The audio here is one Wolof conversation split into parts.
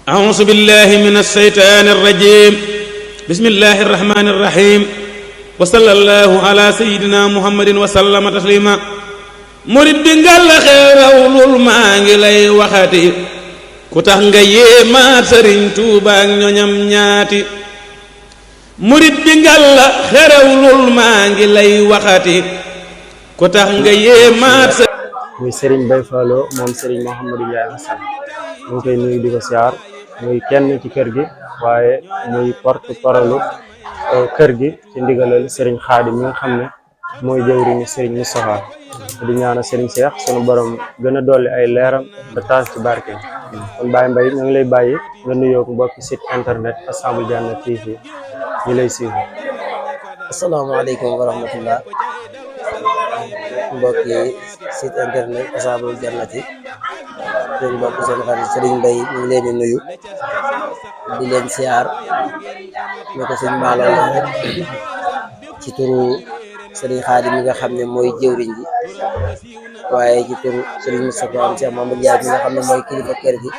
أعوذ بالله من الشيطان الرجيم بسم الله الرحمن الرحيم وصلى الله على سيدنا محمد وسلم تسليما murid bi ngal xerawlul maa ngi lay waxati ku tax nga yéemaat Sëriñ Tuuba ak ñoñam ñaati murid bi ngal xerawlul maa ngi lay waxati ku tax nga yéemaat muy Serigne Mbaye Fallo moom Serigne Mouhamadou Ndiaye Hassane ñu ngi koy nuyu di ko siyaar muy kenn ci kër gi waaye muy porte parole kër gi ci ndigalal Serigne Khadim mi nga xam ne mooy jëwriñu Serigne Moustapha di ñaanal Serigne Cheikh sunu borom gën a dolli ay leeram ba taas ci barke kon Baye Mbaye ñu ngi lay bàyyi nga nuyoo ko mbokki site internet Ashabul Janna TV ñu lay suivre. asalaamaaleykum wa rahmatullah mbokki site internet Ashabul Jannati seen mbokk seen xarit Serigne Mbaye ñu ngi leen di nuyu di leen siyaar ne ko sëñ maaloo la rek ci turu Serigne Khadim mi nga xam ne mooy jëwriñ ji waaye ci turu Serigne Moustapha am Cheikh Mamadou Ndiaye mi nga xam ne mooy kilifa kër gi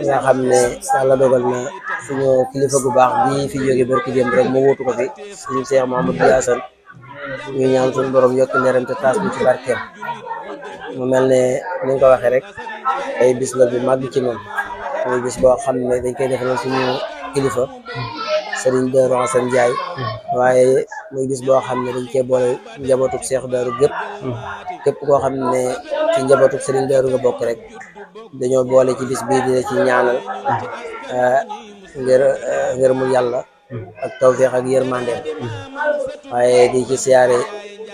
nga xam ne yàlla dogal na suñu kilifa gu baax bii fi jóge barki démb rek mu wutu ko fi suñu Cheikh Mamadou Hassane ñu ñaan suñu borom yokk leeram te taas bu ci barkeem mu mel ne ni nga ko waxee rek ay bis la bu màgg ci moom muy bis boo xam ne dañ koy defal suñu kilifa Serigne Darou Hassane Ndiaye waaye muy bis boo xam ne dañ cee boole njabootug Cheikh Darou gépp képp koo xam ne ci njabootug Serigne Darou nga bokk rek dañoo boole ci bis bii dina ci ñaanal ngir mu yàlla ak tawfeex ak yërmandeem waaye di ci siyaare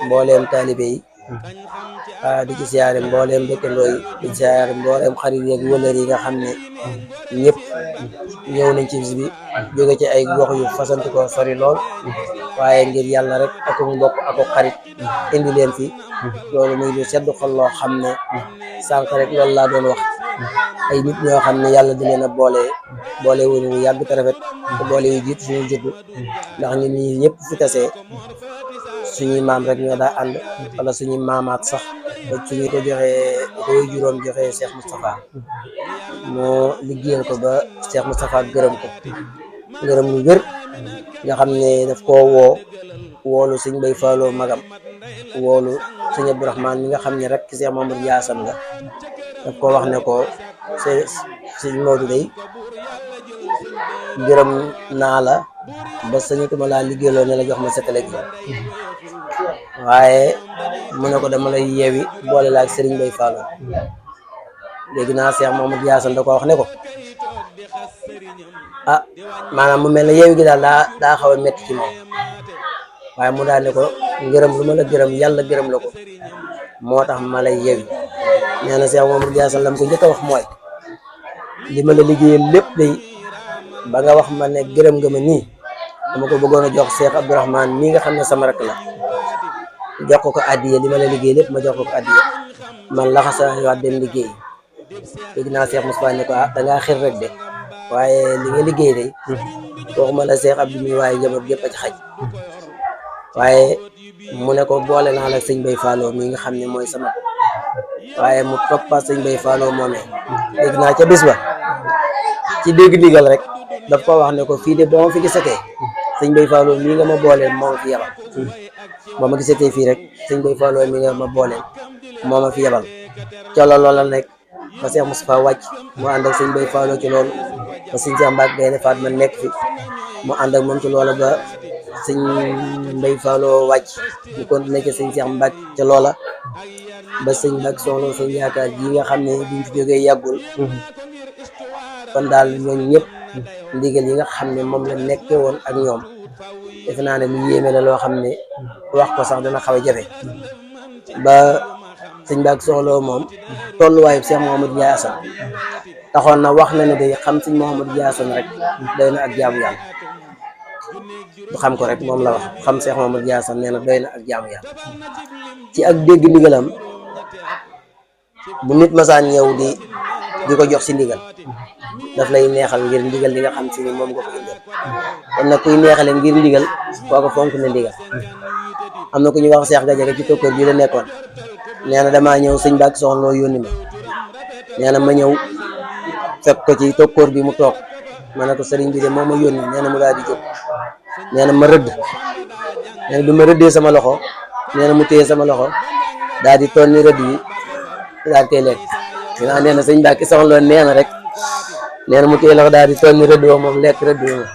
mbooleem taalibe yi di ci siyaare mbooleem dëkkandoo yi di ci siyaare mbooleem xarit yeeg wëllër yi nga xam ne ñëpp ñëw nañ ci bis bi jóge ci ay gox yu fasanti ko sori lool waaye ngir yàlla rek ak mbokk ak xarit indi leen fi loolu muy lu sedd xol loo xam ne sànq rek loolu laa doon wax ay nit ñoo xam ne yàlla di leen a boole wuñu mu yàgg te rafet te boole yu jiitu suñu juddu ndax ñun ñi ñëpp fi tasee suñuy maam rek ñoo daa ànd wala suñuy maamaat sax ba suñu ko joxee koy juróom joxee Cheikh Moustapha moo liggéeyal ko ba Cheikh Moustapha gërëm ko gërëm lu wér nga xam ne daf koo woolu sëñ Mbaye Fallo magam woolu sëñ Abdourahmane mi nga xam ne rek Cheikh Mamadou Hassane la daf ko wax ne ko sëñ Modou day gërëm naa la ba sañu tuma laa liggéeyloo ne la jox ma setale gi waaye mu ne ko dama lay yeewi boole la ak Serigne Mbaye Fallo léegi naa Cheikh Mamadou Hassane da ko wax ne ko maanaam mu mel ne yeewi gi daal daa xaw a métti ci moom waaye mu daal ne ko ngërëm lu ma la gërëm yàlla gërëm la ko moo tax ma lay yeewi nee na Cheikh Mamadou Hassane lam ko njëkk a wax mooy li ma la liggéeyal lépp day ba nga wax ma ne gërëm nga ma nii dama ko bëggoon a jox Cheikh Abdourahmane mii nga xam ne sama rakk la jox ko addiye li ma la liggéey lépp ma jox ko addiye man laxasa waat dem liggéey léegi naa Cheikh Moustapha ne ko dangaa xir rek de waaye li nga liggéey day waxuma la Cheikh Abdou mi waaye njaboot gépp a ci xaj waaye mu ne ko boole naa la sëñ Mbaye Fallo mi nga xam ne mooy sama waaye mu toppaat sëñ Mbaye Fallo moomee léegi naa ca bis ba ci dégg ndigal rek daf ko wax ne ko fii de boo ma fi gisatee sëñ Mbaye Fallo mii nga ma booleel moo ma fi yebal boo ma gisatee fii rek sëñ Mbaye Fallo mi nga ma booleel moo ma fi yebal ca loolu la nekk ba Cheikh Moustapha wàcc mu ànd ak sëñ Mbaye Fallo ci loolu ba sëñ Cheikh Mbacke Gaynde Fatma nekk fi mu ànd ak moom ci loola ba sëñ Mbaye Fallo wàcc mu continué ci sëñ Cheikh Mbacke ca loola ba sëñ Mbacke soxla sëñ yaakaar ji nga xam ne biñ fi jógee yàggul kon daal ñooñu ñëpp ndigal yi nga xam ne moom la nekkee woon ak ñoom defe naa ne lu yéeme la loo xam ne wax ko sax dana xaw a jafe ba sëñ Mbacke soxla moom tolluwaayu Cheikh Mamadou Hassane taxoon na wax na ne day xam sëñ Mamadou Hassane rek doy na ak jaamu yàlla du xam ko rek moom la wax xam Cheikh Mamadou Hassane nee na doy na ak jaamu yàlla ci ak dégg ndigalam bu nit masaan ñëw di ko jox si ndigal daf lay neexal ngir ndigal li nga xam si ni moom nga ko indil kon nag kuy neexale ngir ndigal kooku fonk na ndigal am na ku ñu wax Cheikh Gadiaga ci tokkoor bi la nekkoon nee na damaa ñëw sëñ Mbacke soxla loo yónni ma nee na ma ñëw fekk ko ci tokkoor bi mu toog ma ne ko sëriñ bi de moo ma yónni nee na mu daal di jóg nee na ma rëdd nee na bi ma rëddee sama loxo nee na mu téye sama loxo daal di tonni rëdd yi daal koy lekk dinaa nee na sëñ Mbàkke soxla nee na rek nee na mu téye loxo daal di tonni rëdd woo moom lekk rëdd woo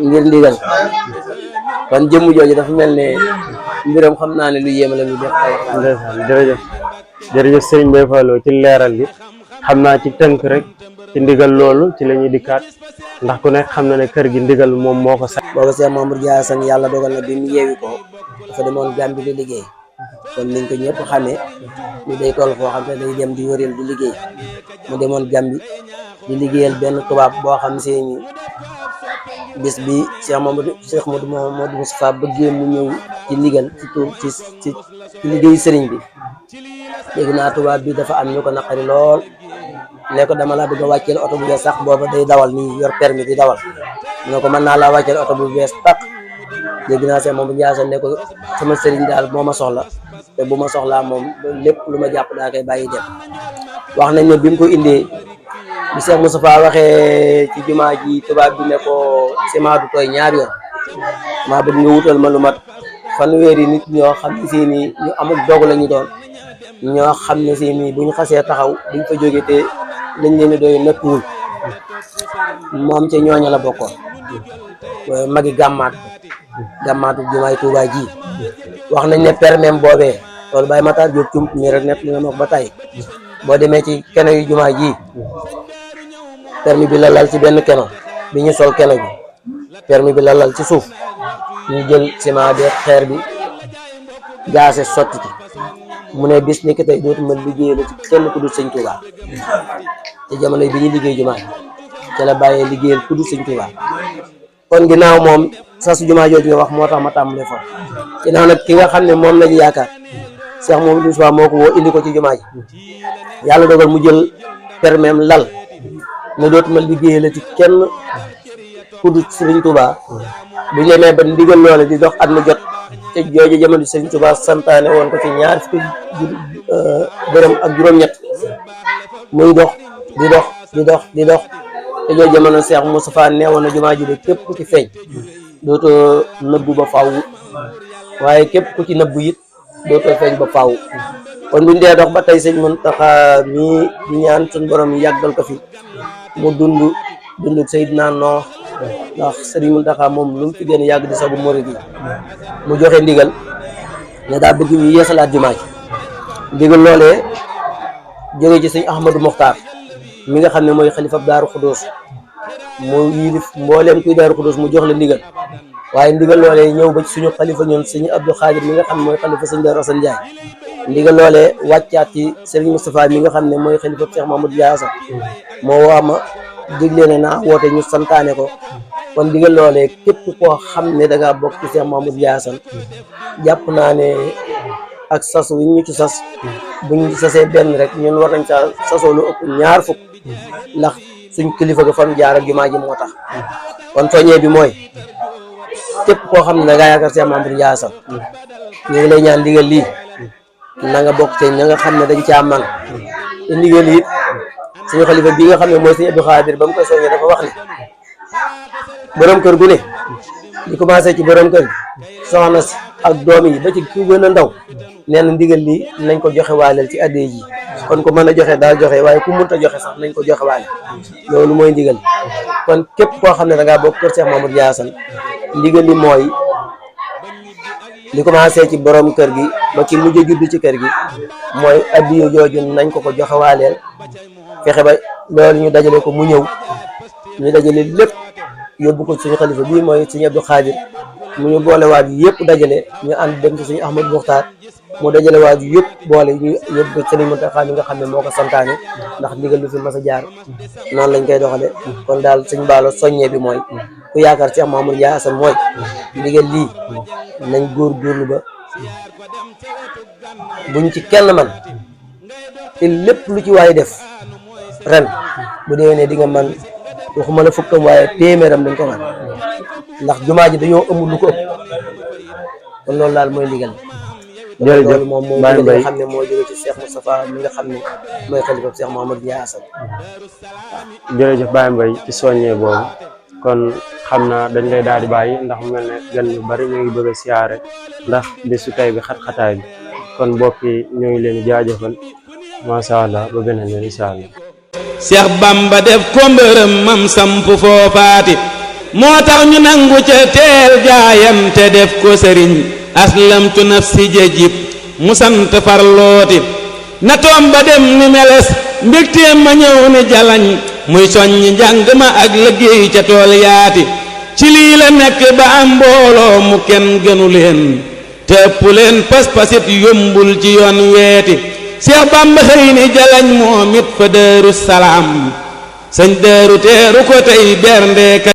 ngir ndigal kon jëmm jooju dafa mel ne mbiram xam naa ne lu yéeme la lu def. jërëjëf jërëjëf sëriñ Mbaye Fallou ci leeral gi xam naa ci tënk rek ci ndigal loolu ci la ñuy dikkaat ndax ku nekk xam na ne kër gi ndigal moom moo ko sax. booba Cheikh Mamadou Diassane yàlla dogal na bi mu yeewi ko dafa demoon Gambie di liggéey kon niñ ko ñëpp xamee ñu day toll foo xam ne day dem di wëreel di liggéey mu demoon Gambie di liggéeyal benn tubaab boo xam seeni bis bi Cheikh Modou Moustapha bëggee mu ñëw ci ndigal ci tur ci liggéeyu sëriñ bi dégg naa tubaab bi dafa am ñu ko naqari lool ne ko dama la bëgg a wàcceel oto bu bees sax booba day dawal nii yor permis di dawal mu ne ko mën naa laa wàcceel oto bu bees tax dégg naa Cheikh Mamadou Diassane ne ko sama sëriñ daal moo ma soxla te bu ma soxlaa moom lépp lu ma jàpp daa koy bàyyi dem wax nañ ne bi mu ko indee bi Cheikh Moustapha waxee ci jumaa ji tubaab bi ne ko ciment du tooy ñaar yoon maa bëgg nga wutal ma lu mat fanweeri nit ñoo xam ne si nii ñu amul dogu la ñu doon ñoo xam ne si nii bu ñu xasee taxaw duñ fa jóge te lañ leen di doy nëkkuwul moom ca ñooña la bokkoon magi gàmmaatu jumaay Tuubaa ji wax nañ ne permis boobee loolu Baye Matar Diop cum mi rek net li nga wax ba tey boo demee ci keno yu jumaa ji permis bi la lal ci benn keno bi ñu sol keno bi permis bi la lal ci suuf ñu jël ciment bi xeer bi gaase sotti ci mu ne bis ni ki tey dootuma liggéey la ci kenn ku dul sëñ Tuubaa te jamono bi ñu liggéey jumaa ci la bàyyee liggéeyal ku dul sëñ Tuubaa kon ginnaaw moom sasu jumaa jooju nga wax moo tax ma tàmbalee fa ginnaaw nag ki nga xam ne moom lañu yaakaar Cheikh Mamadou Moustapha moo ko woo indi ko ci jumaa ji yàlla dogal mu jël permis lal ne dootuma liggéey la ci kenn ku dul sëriñ Tuubaa bu ñu demee ba ndigal loole di dox at mu jot te jooju jamono sëriñ Tuubaa santaane woon ko ci ñaar fukki dërëm ak juróom-ñett muy dox di dox te jooju jamono Cheikh Moustapha neewoon na jumaa ji de képp ku ci feeñ dootoo nëbbu ba faaw waaye képp ku ci nëbbu it dootoo feeñ ba faaw kon buñ dee dox ba tey sëñ Muntaxa mii di ñaan suñ borom yàggal ko fi mu dund Seydina Noox ndax sëriñ Muntaxa moom lu mu fi gën a yàgg di sagu murid yi mu joxe ndigal ne daa bëgg ñu yeesalaat jumaa ji ndigal loolee jóge ci sëñ Ahmadou Mokhtar mi nga xam ne mooy xalifa Daaru Xudoos mu yilif mbooleem kuy Daaru Xudoos mu jox la ndigal waaye ndigal loolee ñëw ba ci suñu xalifa ñoon sëñ Abdou Khadir mi nga xam ne mooy xalifa sëñ Daaru Asan Njaay ndigal loolee wàccaat ci sëriñ Moustapha mi nga xam ne mooy xalifa Cheikh Mamadou Diassane moo wax ma digle ne naa woote ñu santaane ko kon ndigal loolee képp koo xam ne da ngaa bokk ci Cheikh Mamadou Diassane jàpp naa ne ak sas wi ñu ci sas buñ sasee benn rek ñun war nañ sa sasoo lu ëpp ñaar fukk ndax suñ kilifa ga fan jaar ak jumaa ji moo tax kon soññee bi mooy képp koo xam ne da ngaa yaakaar Cheikh Mamadou Diassane ñu ngi lay ñaan ndigal lii na nga bokk te ña nga xam ne dañ caa man te ndigal it suñu xalifa bii nga xam ne mooy sëñ Abdou Khadir ba mu koy soññee dafa wax ne borom kër gu ne di commencé ci borom kër soxna si ak doom yi ba ci ku gën a ndaw nee na ndigal li nañ ko joxe waaleel ci addee ji kon ku mën a joxe daal joxe waaye ku mënta joxe sax nañ ko joxe waale loolu mooy ndigal kon képp koo xam ne da ngaa bokk kër Cheikh Mamadou Diassane ndigal li mooy li commencé ci borom kër gi ba ci mujj judd ci kër gi mooy addiyo jooju nañ ko joxe waaleel fexe ba loolu ñu dajale ko mu ñëw ñu dajale lépp yóbbu ko suñu xalifa bii mooy suñu Abdou Khadir mu ñu boolewaat yëpp dajale ñu ànd dem ci suñu Ahmadou Mokhtar mu dajale waat yëpp boole ñu yóbbu ko Sëriñ Muntaxa mi nga xam ne moo ko santaane ndax ndigal lu fi mas a jaar noonu lañ koy doxale kon daal suñ baalo soññee bi mooy ku yaakaar Cheikh Mamadou Diassane mooy ndigal lii nañ góorgóorlu ba buñ ci kenn man te lépp lu ci waay def ren bu déwénee di nga man waxuma la fukkam waaye téeméeram dañ ko man ndax jumaa ji dañoo ëmb lu ko ëpp kon loolu daal mooy ndigal jërëjëf loolu moom mooy Baye li nga Mbaye xam ne moo jóge ci Cheikh Moustapha mi nga xam ne mooy xalifa Cheikh Mouhamadou Ndiaye Assane. jërëjëf Baye Mbaye ci soññee boobu kon xam naa dañ lay daal di bàyyi ndax mu mel ne gan yu bari ñu ngi bëgg a siyaare ndax bisu tey bi xat-xataay bi kon mbokk yi ñu ngi leen di jaajëfal macha allah ba beneen yoon incha allah. Seex Bamba def ko mbërëm mam samp foofaati moo tax ñu nangu ca teel jaayante def ko sëriñ aslamtu nafsi jajib mu sant farlooti na toom ba dem ni meles mbégteem ma ñëw ni jalañ muy soññ njàng ma ak liggéey ca tool yaati ci lii la nekk ba am mbooloo mu kenn gënu leen te ëpp leen pas-pasit yombul ci yoon weeti Seex Bamba xëy ni jalañ moom it fa Daaru Salaam sëñ Daaru teeru ko tey bernde